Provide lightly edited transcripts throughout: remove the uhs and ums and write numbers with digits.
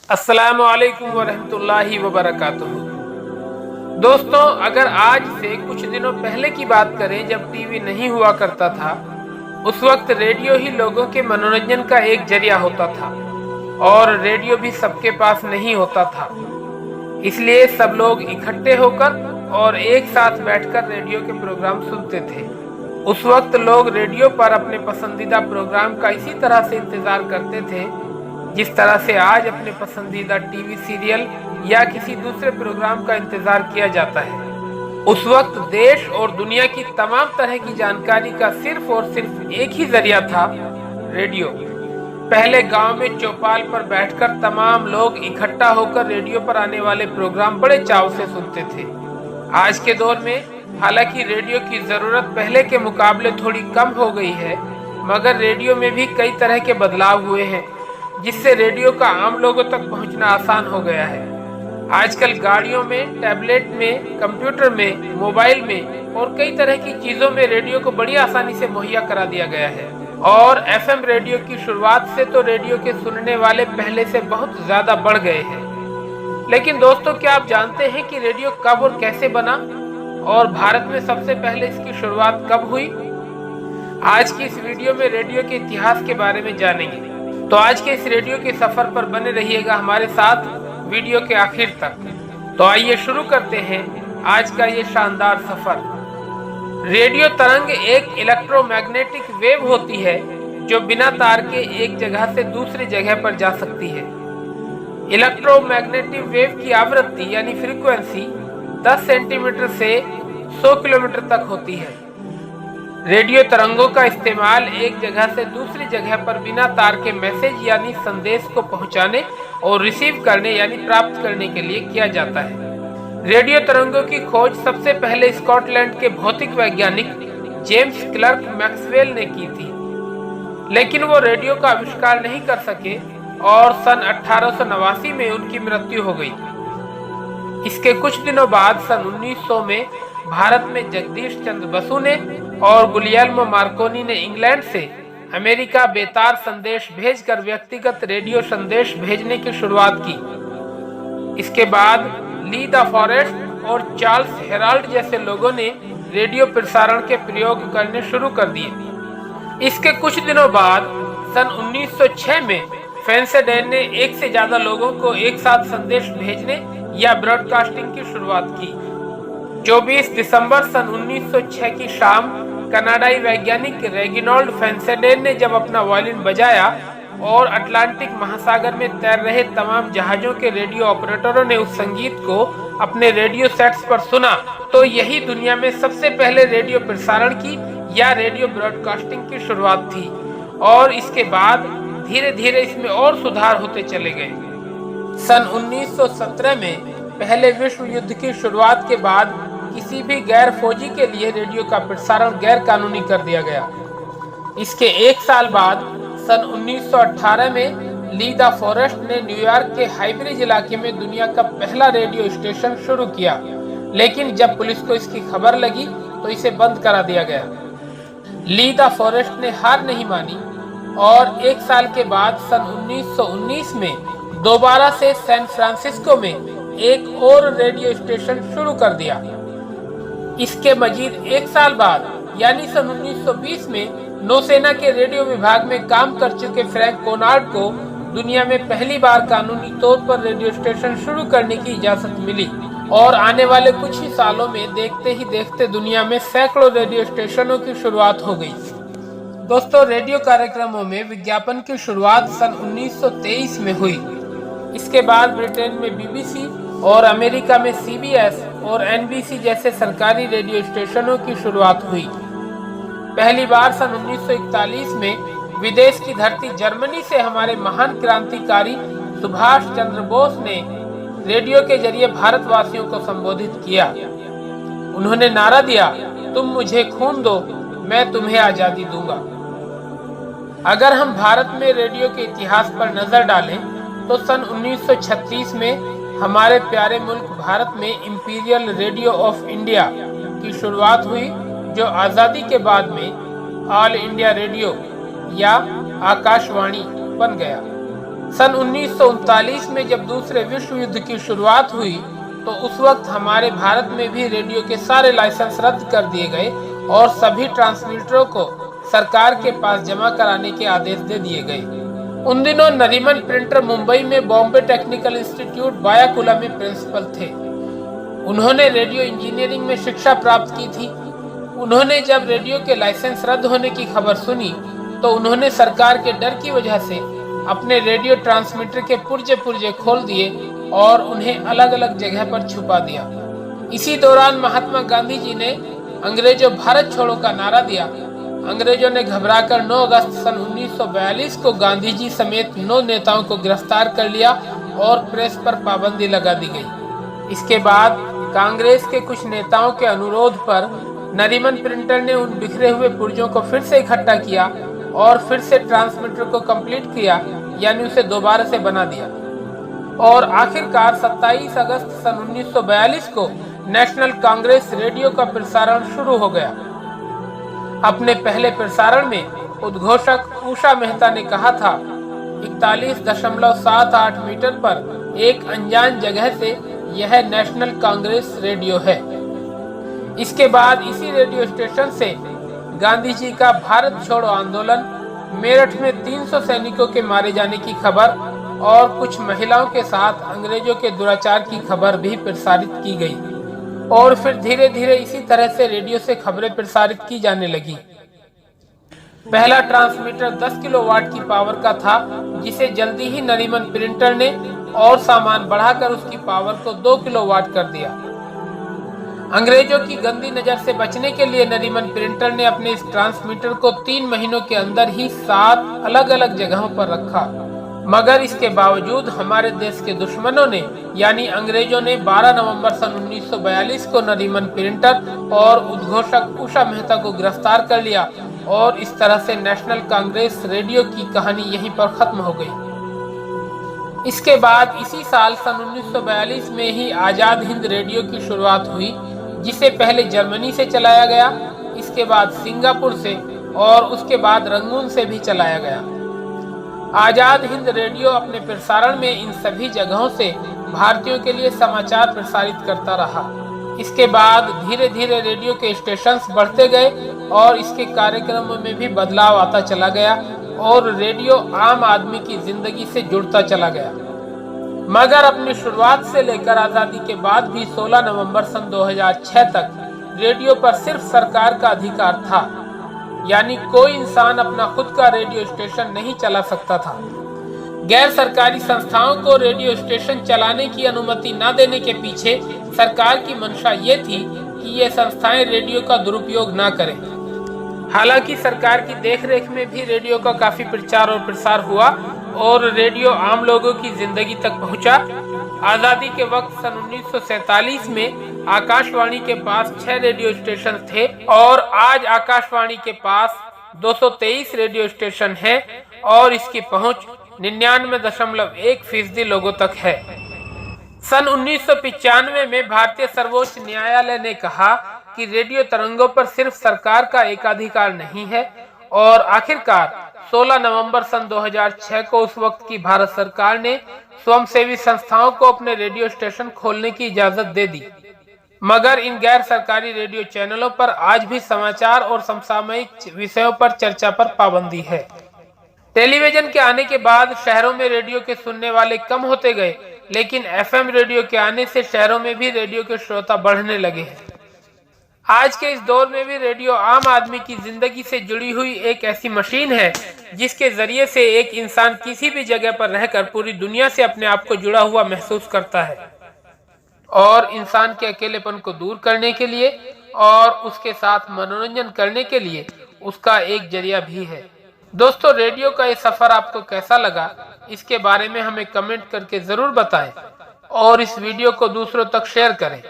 अस्सलामु अलैकुम वरहमतुल्लाहि वबरकातुहू। दोस्तों, अगर आज से कुछ दिनों पहले की बात करें, जब टीवी नहीं हुआ करता था, उस वक्त रेडियो ही लोगों के मनोरंजन का एक जरिया होता था और रेडियो भी सबके पास नहीं होता था। इसलिए सब लोग इकट्ठे होकर और एक साथ बैठकर रेडियो के प्रोग्राम सुनते थे। उस वक्त लोग रेडियो पर अपने पसंदीदा प्रोग्राम का इसी तरह से इंतजार करते थे जिस तरह से आज अपने पसंदीदा टीवी सीरियल या किसी दूसरे प्रोग्राम का इंतजार किया जाता है। उस वक्त देश और दुनिया की तमाम तरह की जानकारी का सिर्फ और सिर्फ एक ही जरिया था, रेडियो। पहले गांव में चौपाल पर बैठकर तमाम लोग इकट्ठा होकर रेडियो पर आने वाले प्रोग्राम बड़े चाव से सुनते थे। आज के दौर में हालांकि रेडियो की जरूरत पहले के मुकाबले थोड़ी कम हो गई है, मगर रेडियो में भी कई तरह के बदलाव हुए हैं जिससे रेडियो का आम लोगों तक पहुंचना आसान हो गया है। आजकल गाड़ियों में, टैबलेट में, कंप्यूटर में, मोबाइल में और कई तरह की चीजों में रेडियो को बड़ी आसानी से मुहैया करा दिया गया है। और एफएम रेडियो की शुरुआत से तो रेडियो के सुनने वाले पहले से बहुत ज्यादा बढ़ गए हैं। लेकिन दोस्तों, क्या आप जानते हैं कि रेडियो कब और कैसे बना और भारत में सबसे पहले इसकी शुरुआत कब हुई? आज की इस वीडियो में रेडियो के इतिहास के बारे में जानेंगे। तो आज के इस रेडियो के सफर पर बने रहिएगा हमारे साथ वीडियो के आखिर तक। तो आइए शुरू करते हैं आज का ये शानदार सफर। रेडियो तरंग एक इलेक्ट्रोमैग्नेटिक वेव होती है जो बिना तार के एक जगह से दूसरी जगह पर जा सकती है। इलेक्ट्रोमैग्नेटिक वेव की आवृत्ति यानी फ्रीक्वेंसी 10 सेंटीमीटर से 100 किलोमीटर तक होती है। रेडियो तरंगों का इस्तेमाल एक जगह से दूसरी जगह पर बिना तार के मैसेज यानी संदेश को पहुंचाने और रिसीव करने यानी प्राप्त करने के लिए किया जाता है। रेडियो तरंगों की खोज सबसे पहले स्कॉटलैंड के भौतिक वैज्ञानिक जेम्स क्लर्क मैक्सवेल ने की थी, लेकिन वो रेडियो का आविष्कार नहीं कर सके और सन 1889 में उनकी मृत्यु हो गई। इसके कुछ दिनों बाद सन 1900 में भारत में जगदीश चंद्र बसु ने और गुलियर्मो मार्कोनी ने इंग्लैंड से अमेरिका बेतार संदेश भेजकर व्यक्तिगत रेडियो संदेश भेजने की शुरुआत की। इसके बाद ली द फॉरेस्ट और चार्ल्स हेराल्ड जैसे लोगों ने रेडियो प्रसारण के प्रयोग करने शुरू कर दिए। इसके कुछ दिनों बाद सन 1906 में फैंसेडेन ने एक से ज्यादा लोगों को एक साथ संदेश भेजने या ब्रॉडकास्टिंग की शुरुआत की। 24 दिसंबर सन 1906 की शाम कनाडाई वैज्ञानिक रेगिनॉल्ड फैंसेडेन ने जब अपना वायलिन बजाया और अटलांटिक महासागर में तैर रहे तमाम जहाजों के रेडियो ऑपरेटरों ने उस संगीत को अपने रेडियो सेट्स पर सुना, तो यही दुनिया में सबसे पहले रेडियो प्रसारण की या रेडियो ब्रॉडकास्टिंग की शुरुआत थी। और इसके बाद धीरे धीरे इसमें और सुधार होते चले गए। सन 1917 में पहले विश्व युद्ध की शुरुआत के बाद किसी भी गैर फौजी के लिए रेडियो का प्रसारण गैर कानूनी कर दिया गया। इसके एक साल बाद सन 1918 में ली द फॉरेस्ट ने न्यूयॉर्क के हाईब्रिज इलाके में दुनिया का पहला रेडियो स्टेशन शुरू किया, लेकिन जब पुलिस को इसकी खबर लगी तो इसे बंद करा दिया गया। ली द फॉरेस्ट ने हार नहीं मानी और एक साल के बाद सन 1919 में दोबारा से सैन फ्रांसिस्को में एक और रेडियो स्टेशन शुरू कर दिया। इसके मजीद एक साल बाद यानी सन 1920 में नौसेना के रेडियो विभाग में काम कर चुके फ्रैंक कोनार्ड को दुनिया में पहली बार कानूनी तौर पर रेडियो स्टेशन शुरू करने की इजाजत मिली और आने वाले कुछ ही सालों में देखते ही देखते दुनिया में सैकड़ों रेडियो स्टेशनों की शुरुआत हो गई। दोस्तों, रेडियो कार्यक्रमों में विज्ञापन की शुरुआत सन 1923 में हुई। इसके बाद ब्रिटेन में बीबीसी और अमेरिका में सीबीएस और एनबीसी जैसे सरकारी रेडियो स्टेशनों की शुरुआत हुई। पहली बार सन 1941 में विदेश की धरती जर्मनी से हमारे महान क्रांतिकारी सुभाष चंद्र बोस ने रेडियो के जरिए भारतवासियों को संबोधित किया। उन्होंने नारा दिया, तुम मुझे खून दो, मैं तुम्हें आजादी दूंगा। अगर हम भारत में रेडियो के इतिहास पर नजर डालें तो सन 1936 में हमारे प्यारे मुल्क भारत में इंपीरियल रेडियो ऑफ इंडिया की शुरुआत हुई, जो आज़ादी के बाद में ऑल इंडिया रेडियो या आकाशवाणी बन गया। सन 1939 में जब दूसरे विश्व युद्ध की शुरुआत हुई तो उस वक्त हमारे भारत में भी रेडियो के सारे लाइसेंस रद्द कर दिए गए और सभी ट्रांसमीटरों को सरकार के पास जमा कराने के आदेश दे दिए गए। उन दिनों नरीमन प्रिंटर मुंबई में बॉम्बे टेक्निकल इंस्टीट्यूट बायाकुला में प्रिंसिपल थे। उन्होंने रेडियो इंजीनियरिंग में शिक्षा प्राप्त की थी। उन्होंने जब रेडियो के लाइसेंस रद्द होने की खबर सुनी तो उन्होंने सरकार के डर की वजह से अपने रेडियो ट्रांसमीटर के पुर्जे खोल दिए और उन्हें अलग अलग जगह पर छुपा दिया। इसी दौरान महात्मा गांधी जी ने अंग्रेजों भारत छोड़ो का नारा दिया। अंग्रेजों ने घबराकर 9 अगस्त सन 1942 को गांधी जी समेत 9 नेताओं को गिरफ्तार कर लिया और प्रेस पर पाबंदी लगा दी गई। इसके बाद कांग्रेस के कुछ नेताओं के अनुरोध पर नरीमन प्रिंटर ने उन बिखरे हुए पुर्जों को फिर से इकट्ठा किया और फिर से ट्रांसमीटर को कंप्लीट किया, यानी उसे दोबारा से बना दिया। और आखिरकार 27 अगस्त सन 1942 को नेशनल कांग्रेस रेडियो का प्रसारण शुरू हो गया। अपने पहले प्रसारण में उद्घोषक उषा मेहता ने कहा था 41.78 मीटर पर एक अनजान जगह से यह नेशनल कांग्रेस रेडियो है। इसके बाद इसी रेडियो स्टेशन से गांधी जी का भारत छोड़ो आंदोलन, मेरठ में 300 सैनिकों के मारे जाने की खबर और कुछ महिलाओं के साथ अंग्रेजों के दुराचार की खबर भी प्रसारित की गई। और फिर धीरे धीरे इसी तरह से रेडियो से खबरें प्रसारित की जाने लगी। पहला ट्रांसमीटर 10 किलोवाट की पावर का था, जिसे जल्दी ही नरीमन प्रिंटर ने और सामान बढ़ाकर उसकी पावर को 2 किलोवाट कर दिया। अंग्रेजों की गंदी नजर से बचने के लिए नरीमन प्रिंटर ने अपने इस ट्रांसमीटर को 3 महीनों के अंदर ही 7 अलग अलग जगहों पर रखा। मगर इसके बावजूद हमारे देश के दुश्मनों ने यानी अंग्रेजों ने 12 नवंबर सन 1942 को नरीमन प्रिंटर और उद्घोषक उषा मेहता को गिरफ्तार कर लिया और इस तरह से नेशनल कांग्रेस रेडियो की कहानी यहीं पर खत्म हो गई। इसके बाद इसी साल सन 1942 में ही आजाद हिंद रेडियो की शुरुआत हुई, जिसे पहले जर्मनी से चलाया गया, इसके बाद सिंगापुर से और उसके बाद रंगून से भी चलाया गया। आजाद हिंद रेडियो अपने प्रसारण में इन सभी जगहों से भारतीयों के लिए समाचार प्रसारित करता रहा। इसके बाद धीरे धीरे रेडियो के स्टेशंस बढ़ते गए और इसके कार्यक्रमों में भी बदलाव आता चला गया और रेडियो आम आदमी की जिंदगी से जुड़ता चला गया। मगर अपनी शुरुआत से लेकर आजादी के बाद भी 16 नवंबर सन 2006 तक रेडियो पर सिर्फ सरकार का अधिकार था, यानी कोई इंसान अपना खुद का रेडियो स्टेशन नहीं चला सकता था। गैर सरकारी संस्थाओं को रेडियो स्टेशन चलाने की अनुमति न देने के पीछे सरकार की मंशा ये थी कि ये संस्थाएं रेडियो का दुरुपयोग न करें। हालांकि सरकार की देखरेख में भी रेडियो का काफी प्रचार और प्रसार हुआ और रेडियो आम लोगों की जिंदगी तक पहुंचा। आजादी के वक्त सन 1947 में आकाशवाणी के पास 6 रेडियो स्टेशन थे और आज आकाशवाणी के पास 223 रेडियो स्टेशन है और इसकी पहुंच 99.1% लोगों तक है। सन 1995 में भारतीय सर्वोच्च न्यायालय ने कहा कि रेडियो तरंगों पर सिर्फ सरकार का एकाधिकार नहीं है और आखिरकार 16 नवंबर सन 2006 को उस वक्त की भारत सरकार ने स्वयंसेवी संस्थाओं को अपने रेडियो स्टेशन खोलने की इजाजत दे दी। मगर इन गैर सरकारी रेडियो चैनलों पर आज भी समाचार और समसामयिक विषयों पर चर्चा पर पाबंदी है। टेलीविजन के आने के बाद शहरों में रेडियो के सुनने वाले कम होते गए, लेकिन एफएम रेडियो के आने से शहरों में भी रेडियो के श्रोता बढ़ने लगे हैं। आज के इस दौर में भी रेडियो आम आदमी की जिंदगी से जुड़ी हुई एक ऐसी मशीन है जिसके जरिए से एक इंसान किसी भी जगह पर रहकर पूरी दुनिया से अपने आप को जुड़ा हुआ महसूस करता है और इंसान के अकेलेपन को दूर करने के लिए और उसके साथ मनोरंजन करने के लिए उसका एक जरिया भी है। दोस्तों, रेडियो का ये सफर आपको कैसा लगा, इसके बारे में हमें कमेंट करके जरूर बताएं और इस वीडियो को दूसरों तक शेयर करें।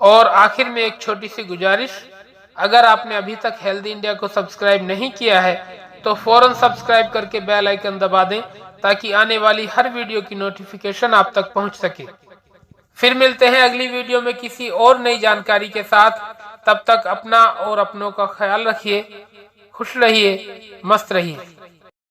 और आखिर में एक छोटी सी गुजारिश, अगर आपने अभी तक हेल्दी इंडिया को सब्सक्राइब नहीं किया है तो फौरन सब्सक्राइब करके बेल आइकन दबा दें ताकि आने वाली हर वीडियो की नोटिफिकेशन आप तक पहुंच सके। फिर मिलते हैं अगली वीडियो में किसी और नई जानकारी के साथ। तब तक अपना और अपनों का ख्याल रखिए, खुश रहिए, मस्त रहिए।